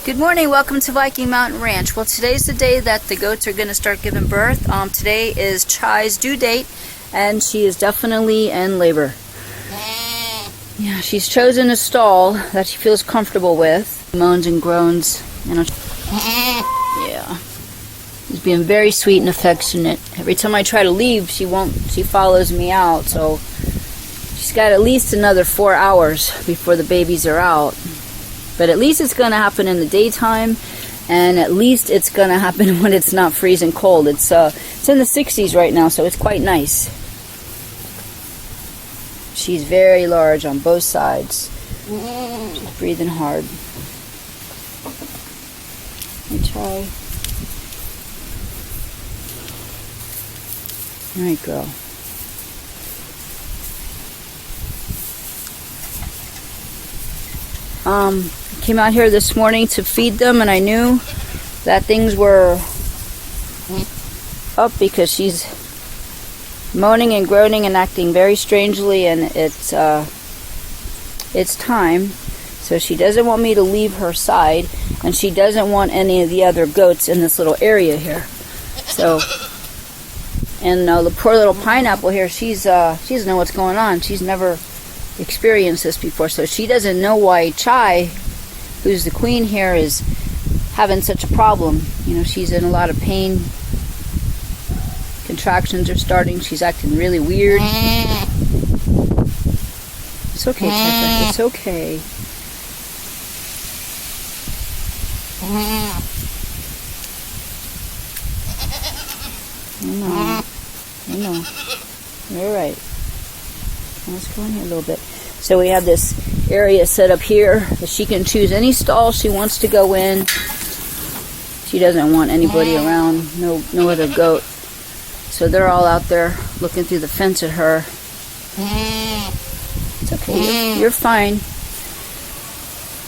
Good morning, welcome to Viking Mountain Ranch. Well, today's the day that the goats are going to start giving birth. Today is Chai's due date, and she is definitely in labor. Yeah, she's chosen a stall that she feels comfortable with. Moans and groans. Yeah. She's being very sweet and affectionate. Every time I try to leave, she follows me out, so she's got at least another 4 hours before the babies are out. But at least it's going to happen in the daytime, and at least it's going to happen when it's not freezing cold. It's in the 60s right now, so it's quite nice. She's very large on both sides. She's breathing hard. Let me try. All right, girl. Came out here this morning to feed them, and I knew that things were up because she's moaning and groaning and acting very strangely, and it's time. So she doesn't want me to leave her side, and she doesn't want any of the other goats in this little area here. So, and the poor little pineapple here, she doesn't know what's going on. She's never experienced this before, so she doesn't know why Chai, who's the queen here, is having such a problem. You know, she's in a lot of pain. Contractions are starting. She's acting really weird. It's okay, Chai. It's okay. I know. You're right. Let's go in here a little bit. So we have this area set up here that she can choose any stall she wants to go in. She doesn't want anybody around, no other goat. So they're all out there looking through the fence at her. It's okay. You're fine.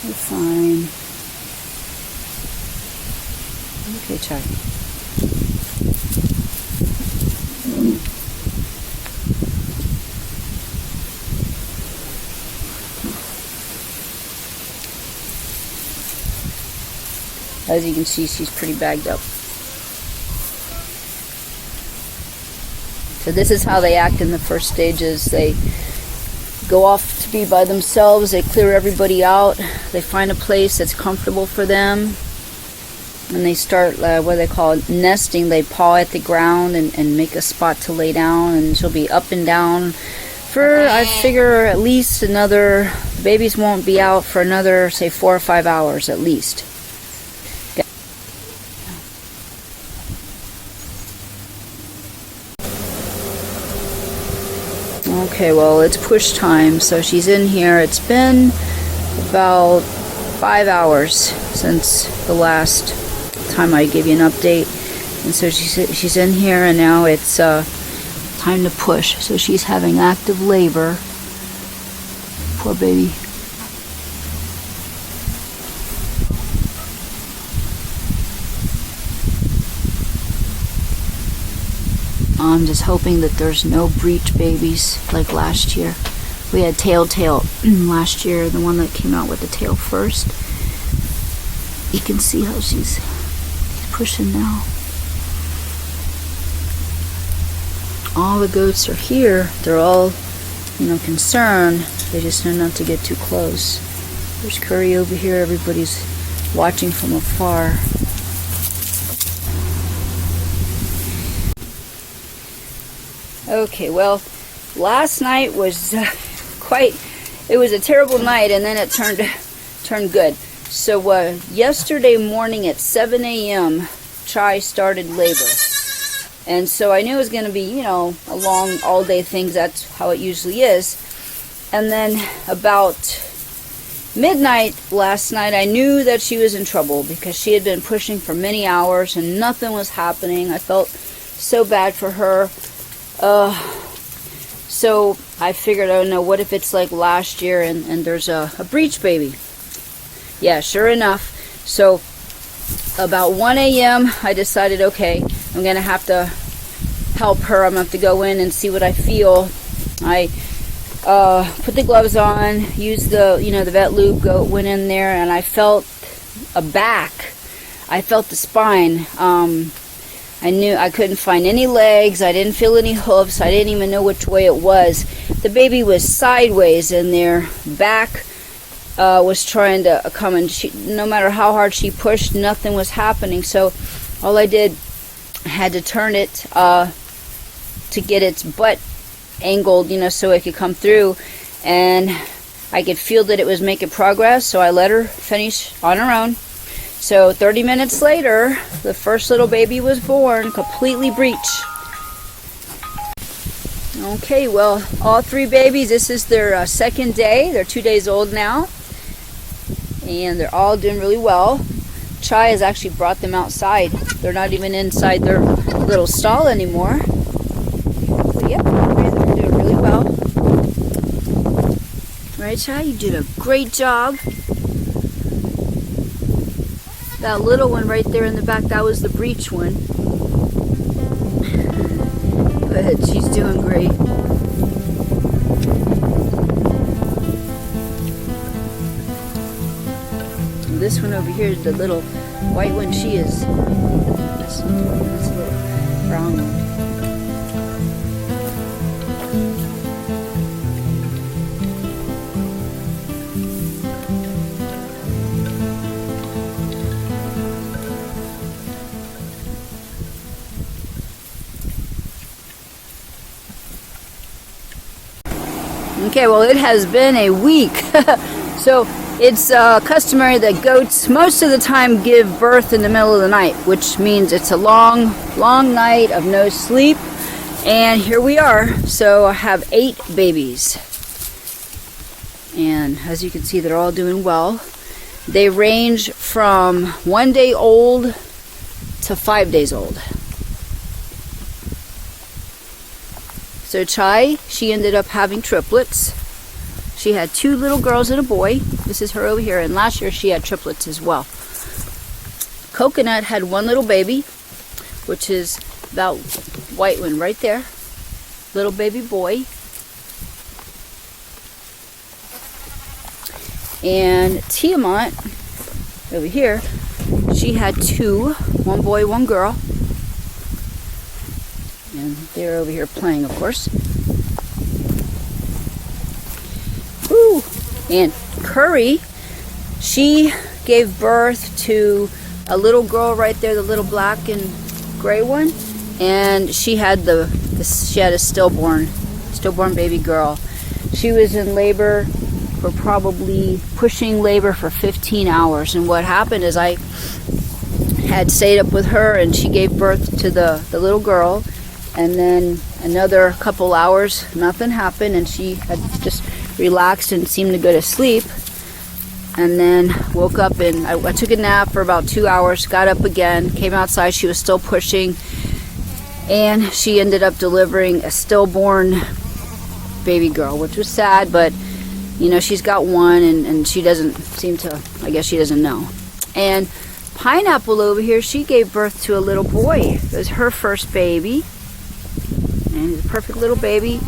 You're fine. Okay, Chai. As you can see, she's pretty bagged up. So this is how they act in the first stages. They go off to be by themselves. They clear everybody out. They find a place that's comfortable for them. And they start, what they call nesting. They paw at the ground and make a spot to lay down. And she'll be up and down for, I figure, at least another, the babies won't be out for another, say, 4 or 5 hours at least. Okay, well, it's push time, so she's in here. It's been about 5 hours since the last time I gave you an update, and so she's in here, and now it's time to push. So she's having active labor. Poor baby. I'm just hoping that there's no breech babies like last year. We had Telltale last year, the one that came out with the tail first. You can see how she's pushing now. All the goats are here. They're all, concerned. They just know not to get too close. There's Curry over here. Everybody's watching from afar. Okay, well, last night was it was a terrible night, and then it turned good. So yesterday morning at 7 a.m., Chai started labor. And so I knew it was going to be, a long all-day thing. That's how it usually is. And then about midnight last night, I knew that she was in trouble because she had been pushing for many hours and nothing was happening. I felt so bad for her. So I figured, oh no, what if it's like last year and there's a breech baby? Yeah, sure enough. So about 1 a.m. I decided, okay, I'm going to have to help her. I'm going to have to go in and see what I feel. I put the gloves on, used the vet lube, went in there, and I felt a back. I felt the spine. I knew I couldn't find any legs. I didn't feel any hoofs. I didn't even know which way it was. The baby was sideways, and their back was trying to come, and no matter how hard she pushed, nothing was happening. So all I did, I had to turn it to get its butt angled, so it could come through, and I could feel that it was making progress, so I let her finish on her own. So 30 minutes later, the first little baby was born, completely breech. Okay, well, all 3 babies, this is their second day. They're 2 days old now, and they're all doing really well. Chai has actually brought them outside. They're not even inside their little stall anymore. But yeah, they're doing really well. Right, Chai? You did a great job. That little one right there in the back, that was the breech one. But she's doing great. And this one over here is the little white one. She is this little brown one. Okay, well, it has been a week. So it's customary that goats most of the time give birth in the middle of the night, which means it's a long night of no sleep. And here we are. So I have 8 babies. And as you can see, they're all doing well. They range from 1 day old to 5 days old. So Chai, she ended up having triplets. She had 2 little girls and a boy. This is her over here, and last year she had triplets as well. Coconut had 1 little baby, which is that white one right there. Little baby boy. And Tiamat, over here, she had 2, 1 boy, 1 girl. And they're over here playing, of course. Woo! And Curry, she gave birth to a little girl right there, the little black and gray one, and she had a stillborn baby girl. She was in labor for probably pushing labor for 15 hours. And what happened is I had stayed up with her, and she gave birth to the little girl. And then another couple hours, nothing happened, and she had just relaxed and seemed to go to sleep. And then woke up, and I took a nap for about 2 hours, got up again, came outside, she was still pushing, and she ended up delivering a stillborn baby girl, which was sad, but she's got 1, and she doesn't seem to, I guess she doesn't know. And Pineapple over here, she gave birth to a little boy. It was her first baby. And he's a perfect little baby.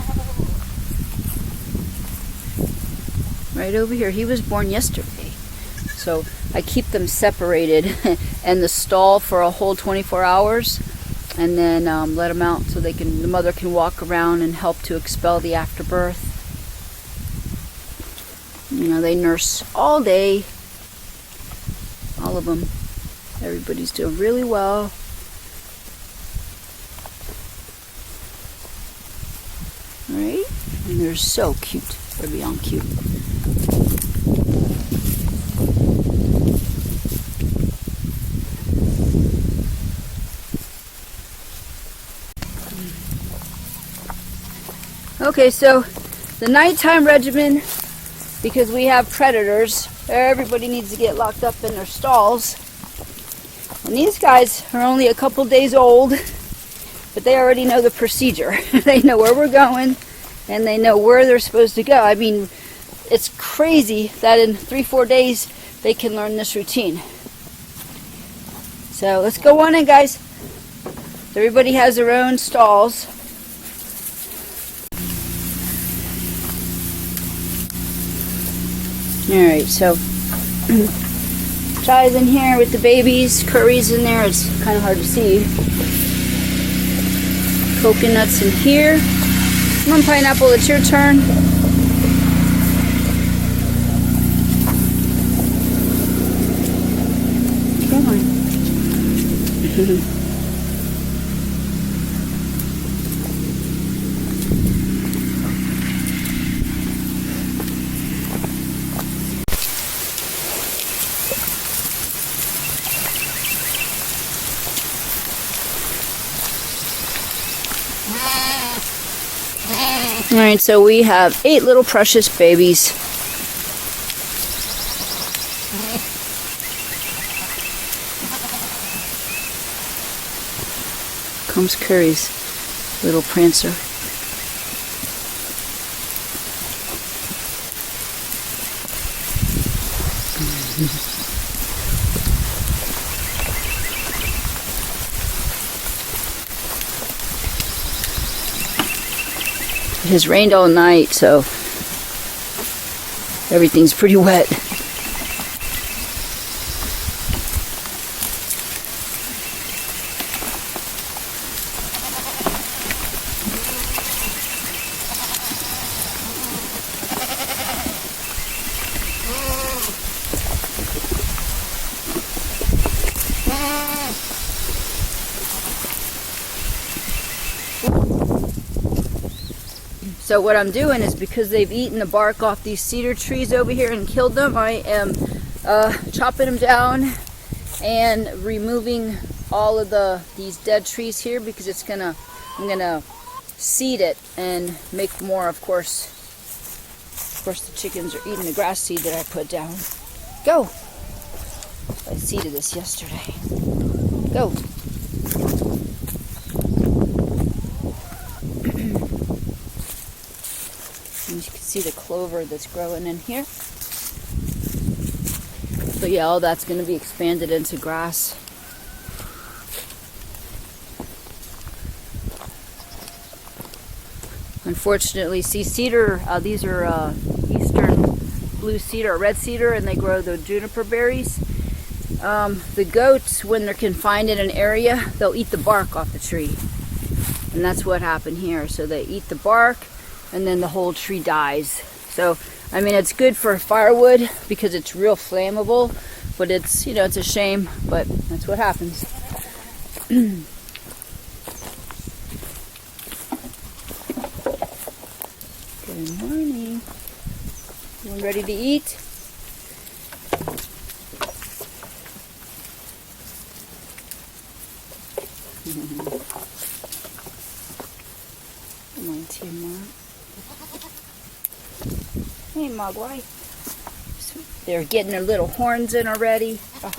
Right over here. He was born yesterday. So I keep them separated in the stall for a whole 24 hours. And then let them out so the mother can walk around and help to expel the afterbirth. They nurse all day. All of them. Everybody's doing really well. Right? And they're so cute. They're beyond cute. Okay, so the nighttime regimen, because we have predators, everybody needs to get locked up in their stalls. And these guys are only a couple days old, but they already know the procedure. They know where we're going, and they know where they're supposed to go. I mean, it's crazy that in 3-4 days they can learn this routine. So let's go on in, guys. Everybody has their own stalls. Alright, so Chai's in here with the babies. Curry's in there. It's kind of hard to see. Coconuts in here. Come on, Pineapple, it's your turn. Come on. Alright, so we have 8 little precious babies. Comes Curry's little prancer. It has rained all night, so everything's pretty wet. So what I'm doing is, because they've eaten the bark off these cedar trees over here and killed them, I am chopping them down and removing all of these dead trees here, because I'm gonna seed it and make more. Of course the chickens are eating the grass seed that I put down. Go! I seeded this yesterday. Go! You can see the clover that's growing in here. But yeah, all that's going to be expanded into grass. Unfortunately, see, cedar, these are eastern blue cedar, red cedar, and they grow the juniper berries. The goats, when they're confined in an area, they'll eat the bark off the tree. And that's what happened here. So they eat the bark, and then the whole tree dies. So, I mean, it's good for firewood because it's real flammable, but it's, you know, it's a shame, but that's what happens. Good morning. Everyone ready to eat? Come on, Timor. Hey, Mogwai. They're getting their little horns in already. Oh.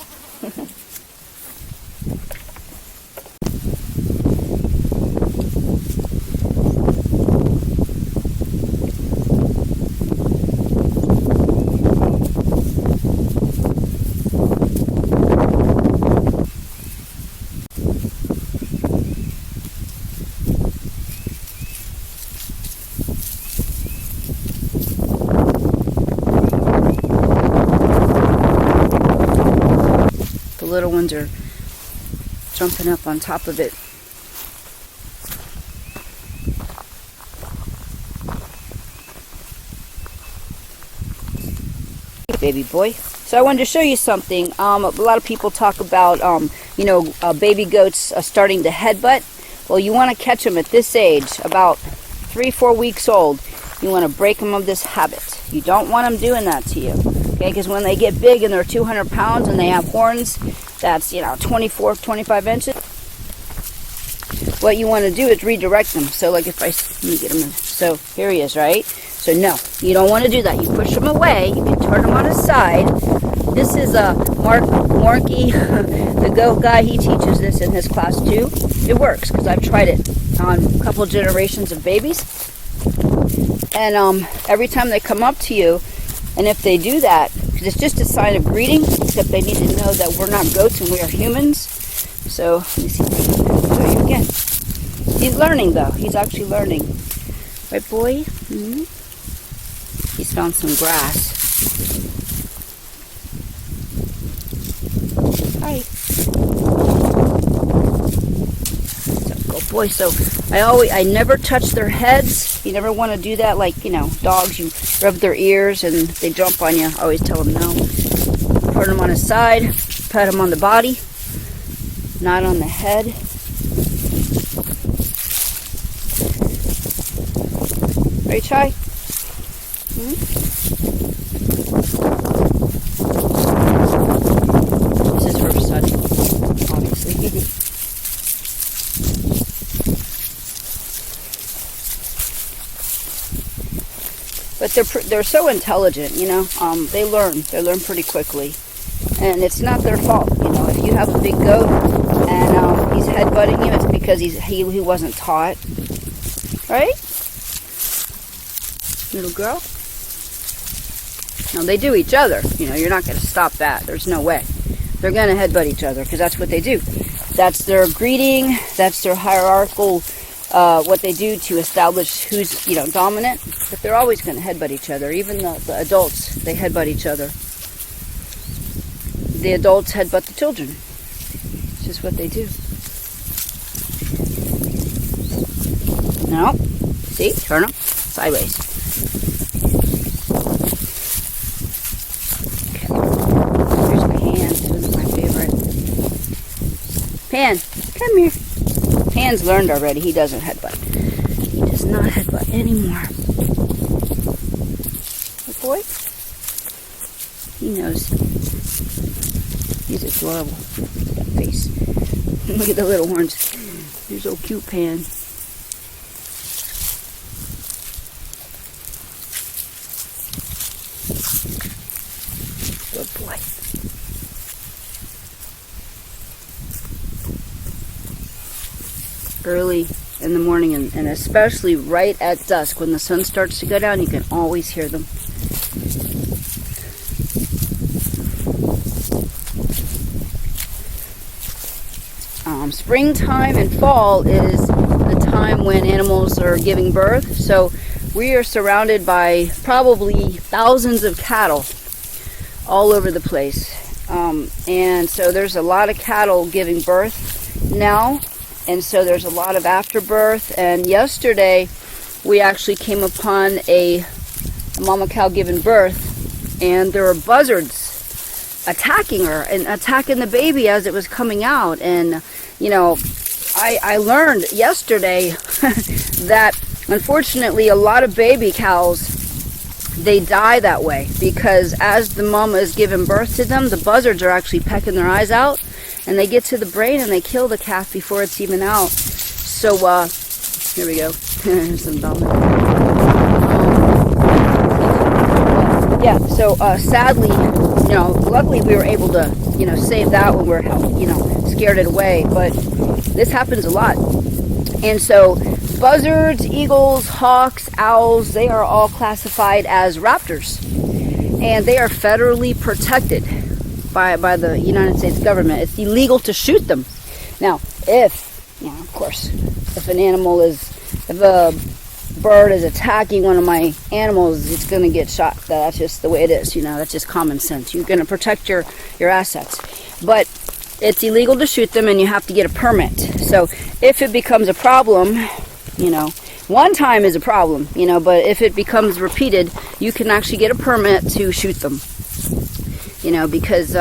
Little ones are jumping up on top of it. Baby boy. So I wanted to show you something. A lot of people talk about, baby goats starting to headbutt. Well, you want to catch them at this age, about 3-4 weeks old. You want to break them of this habit. You don't want them doing that to you. Okay, because when they get big and they're 200 pounds and they have horns, that's, 24, 25 inches. What you want to do is redirect them. So like if let me get him in. So here he is, right? So no, you don't want to do that. You push him away. You can turn him on his side. This is Marky, the goat guy. He teaches this in his class too. It works because I've tried it on a couple generations of babies. And every time they come up to you, and if they do that, because it's just a sign of greeting, except they need to know that we're not goats and we are humans. So, let me see if I can show you again. He's learning, though. He's actually learning. Right, boy? Mm-hmm. He's found some grass. Try. Good boy. So I never touch their heads. You never want to do that, like, you know, dogs, you rub their ears and they jump on you. I always tell them no. Put them on his side, pat him on the body, not on the head. Right, Chai? This is her son, obviously. But they're so intelligent, you know. They learn pretty quickly, and it's not their fault, you know. If you have a big goat and he's headbutting you, it's because he wasn't taught, right? Little girl. No, they do each other. You know, you're not going to stop that. There's no way. They're going to headbutt each other because that's what they do. That's their greeting. That's their hierarchical. What they do to establish who's, you know, dominant. But they're always going to headbutt each other. Even the adults, they headbutt each other. The adults headbutt the children. It's just what they do. No. See? Turn them sideways. Okay. Here's Pan. This one's my favorite. Pan, come here. Pan's learned already. He doesn't headbutt. He does not headbutt anymore. Good boy. He knows. He's adorable. That face. Look at the little horns. You're so cute, Pan. Good boy. Early in the morning and especially right at dusk when the sun starts to go down, you can always hear them. Springtime and fall is the time when animals are giving birth, so we are surrounded by probably thousands of cattle all over the place, and so there's a lot of cattle giving birth now. And so there's a lot of afterbirth. And yesterday, we actually came upon a mama cow giving birth, and there were buzzards attacking her and attacking the baby as it was coming out. And, you know, I learned yesterday that, unfortunately, a lot of baby cows, they die that way because as the mama is giving birth to them, the buzzards are actually pecking their eyes out. And they get to the brain and they kill the calf before it's even out. So, here we go. Some dominant. Yeah, so sadly, you know, luckily we were able to, you know, save that when we're, you know, scared it away. But this happens a lot. And so buzzards, eagles, hawks, owls, they are all classified as raptors. And they are federally protected by the United States government. It's illegal to shoot them. Now, if, you know, of course, if a bird is attacking one of my animals, it's going to get shot. That's just the way it is, you know, that's just common sense. You're going to protect your assets. But it's illegal to shoot them and you have to get a permit. So if it becomes a problem, you know, one time is a problem, you know, but if it becomes repeated, you can actually get a permit to shoot them. You know, because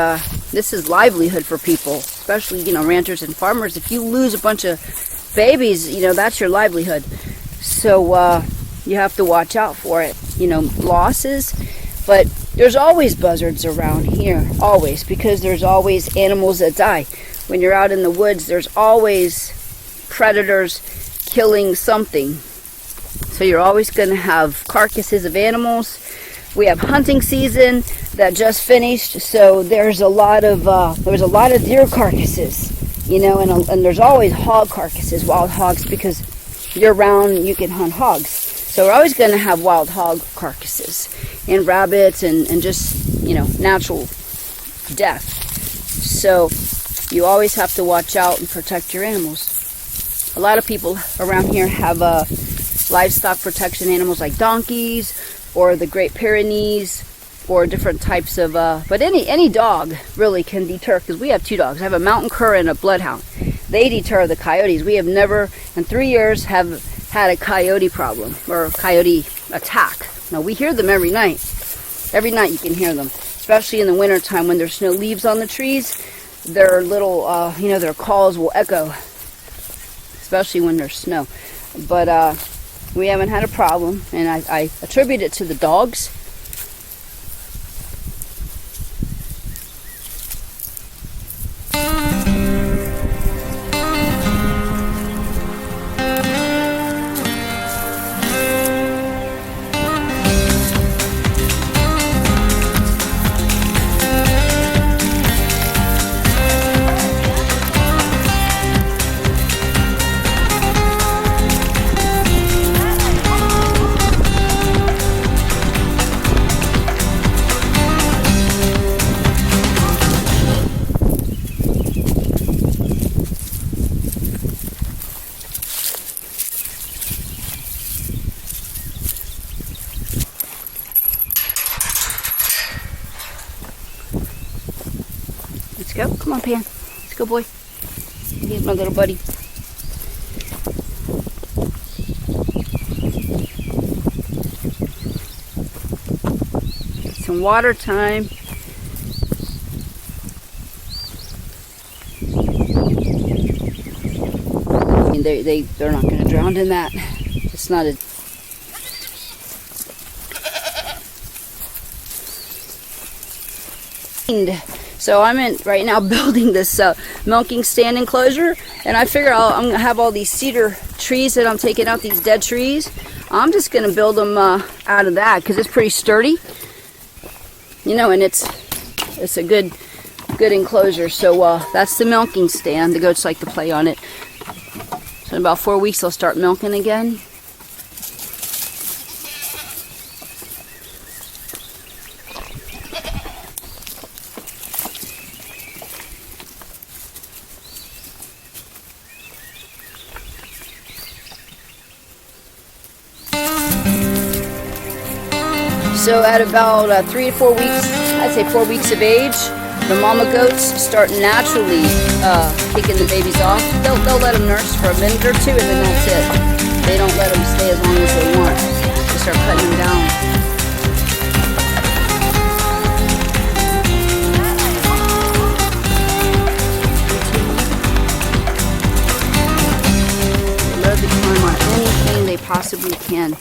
this is livelihood for people, especially, you know, ranchers and farmers. If you lose a bunch of babies, you know, that's your livelihood. So you have to watch out for it, you know, losses. But there's always buzzards around here, always, because there's always animals that die. When you're out in the woods, there's always predators killing something. So you're always going to have carcasses of animals. We have hunting season that just finished, so there's a lot of deer carcasses, you know, and there's always hog carcasses, wild hogs, because year round you can hunt hogs. So we're always going to have wild hog carcasses and rabbits and just, you know, natural death. So you always have to watch out and protect your animals. A lot of people around here have livestock protection animals like donkeys or the Great Pyrenees or different types of, but any dog really can deter, because we have 2 dogs. I have a mountain cur and a bloodhound. They deter the coyotes. We have never, in 3 years, have had a coyote problem or a coyote attack. Now, we hear them every night. Every night you can hear them, especially in the wintertime when there's no leaves on the trees. Their little, their calls will echo, especially when there's snow. But we haven't had a problem, and I attribute it to the dogs. Let's go. Come on, Pan. Let's go, boy. Here's my little buddy. Some water time. I mean, they're not going to drown in that. It's not a... So I'm right now building this milking stand enclosure, and I figure I'm going to have all these cedar trees that I'm taking out, these dead trees. I'm just going to build them out of that because it's pretty sturdy, and it's a good enclosure. So that's the milking stand. The goats like to play on it. So in about 4 weeks they'll start milking again. So at about 3 to 4 weeks, I'd say 4 weeks of age, the mama goats start naturally kicking the babies off. They'll let them nurse for a minute or 2, and then that's it. They don't let them stay as long as they want. They start cutting them down. They love to climb on anything they possibly can.